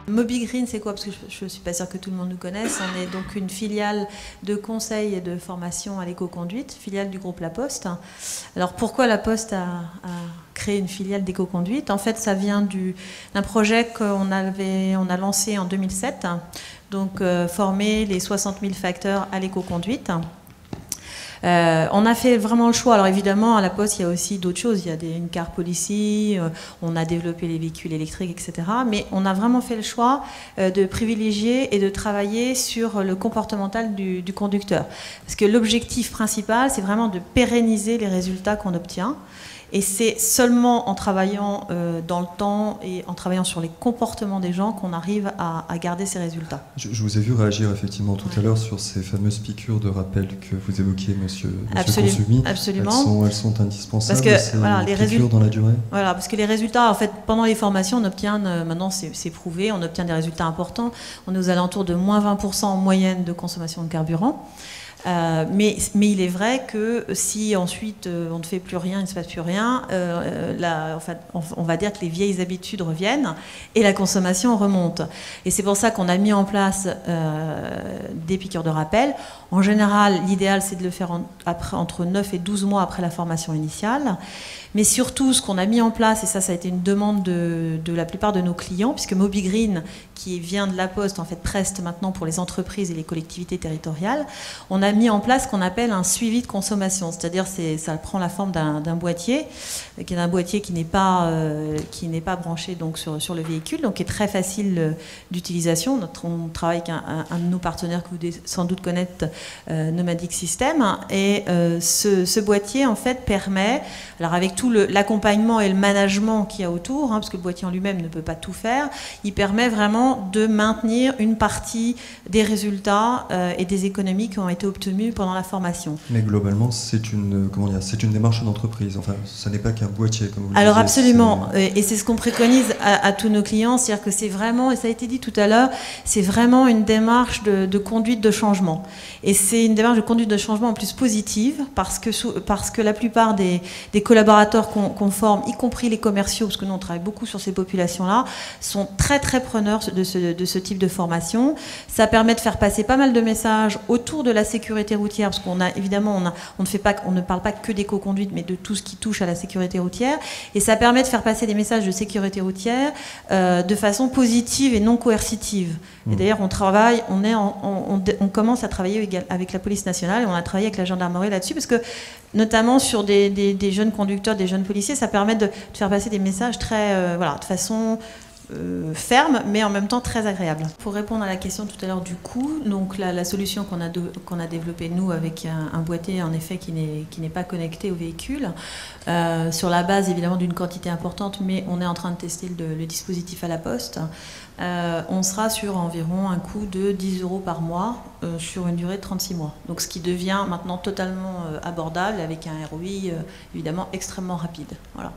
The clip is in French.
Mobigreen, c'est quoi? Parce que je ne suis pas sûre que tout le monde nous connaisse. On est donc une filiale de conseil et de formation à l'éco-conduite, filiale du groupe La Poste. Alors pourquoi La Poste a créé une filiale d'éco-conduite? En fait, ça vient d'un projet qu'on a lancé en 2007, donc former les 60 000 facteurs à l'éco-conduite. On a fait vraiment le choix. Alors évidemment, à La Poste, il y a aussi d'autres choses. Il y a une car policy, on a développé les véhicules électriques, etc. Mais on a vraiment fait le choix de privilégier et de travailler sur le comportemental du conducteur. Parce que l'objectif principal, c'est vraiment de pérenniser les résultats qu'on obtient. Et c'est seulement en travaillant dans le temps et en travaillant sur les comportements des gens qu'on arrive à garder ces résultats. Je vous ai vu réagir effectivement tout à l'heure sur ces fameuses piqûres de rappel que vous évoquiez, monsieur Consumi. Absolument. Elles sont indispensables, parce que, voilà, les piqûres dans la durée. Voilà, parce que les résultats, en fait, pendant les formations, on obtient, maintenant c'est prouvé, on obtient des résultats importants. On est aux alentours de moins 20% en moyenne de consommation de carburant. Mais il est vrai que si ensuite on ne fait plus rien, il ne se passe plus rien, en fait, on va dire que les vieilles habitudes reviennent et la consommation remonte. Et c'est pour ça qu'on a mis en place des piqûres de rappel. En général, l'idéal c'est de le faire entre 9 et 12 mois après la formation initiale. Mais surtout, ce qu'on a mis en place, et ça a été une demande de la plupart de nos clients, puisque Mobigreen, qui vient de La Poste, en fait, preste maintenant pour les entreprises et les collectivités territoriales, on a mis en place ce qu'on appelle un suivi de consommation. C'est-à-dire, ça prend la forme d'un boîtier, qui est un boîtier qui n'est pas branché donc, sur le véhicule, donc qui est très facile d'utilisation. On travaille avec un de nos partenaires que vous devez sans doute connaître, Nomadic System, et ce boîtier, en fait, permet, alors avec tout l'accompagnement et le management qu'il y a autour, parce que le boîtier en lui-même ne peut pas tout faire, il permet vraiment de maintenir une partie des résultats et des économies qui ont été obtenues pendant la formation. Mais globalement, c'est une démarche d'entreprise. Enfin, ça n'est pas qu'un boîtier, comme vous le disiez. Alors absolument, et c'est ce qu'on préconise à tous nos clients, c'est-à-dire que c'est vraiment, et ça a été dit tout à l'heure, c'est vraiment une démarche de conduite de changement. Et c'est une démarche de conduite de changement en plus positive, parce que la plupart des collaborateurs qu'on forme, y compris les commerciaux, parce que nous on travaille beaucoup sur ces populations-là, sont très très preneurs de ce type de formation. Ça permet de faire passer pas mal de messages autour de la sécurité routière, parce qu'on a évidemment, on ne parle pas que d'éco-conduite, mais de tout ce qui touche à la sécurité routière, et ça permet de faire passer des messages de sécurité routière de façon positive et non coercitive. Et d'ailleurs, on commence à travailler avec la police nationale, et on a travaillé avec la gendarmerie là-dessus, parce que notamment sur des jeunes conducteurs, des jeunes policiers, ça permet de faire passer des messages très, de façon ferme, mais en même temps très agréable. Pour répondre à la question tout à l'heure du coût, donc la solution qu'on a développée nous avec un boîtier en effet qui n'est pas connecté au véhicule, sur la base évidemment d'une quantité importante, mais on est en train de tester le dispositif à La Poste. On sera sur environ un coût de 10 € par mois sur une durée de 36 mois. Donc ce qui devient maintenant totalement abordable avec un ROI évidemment extrêmement rapide. Voilà.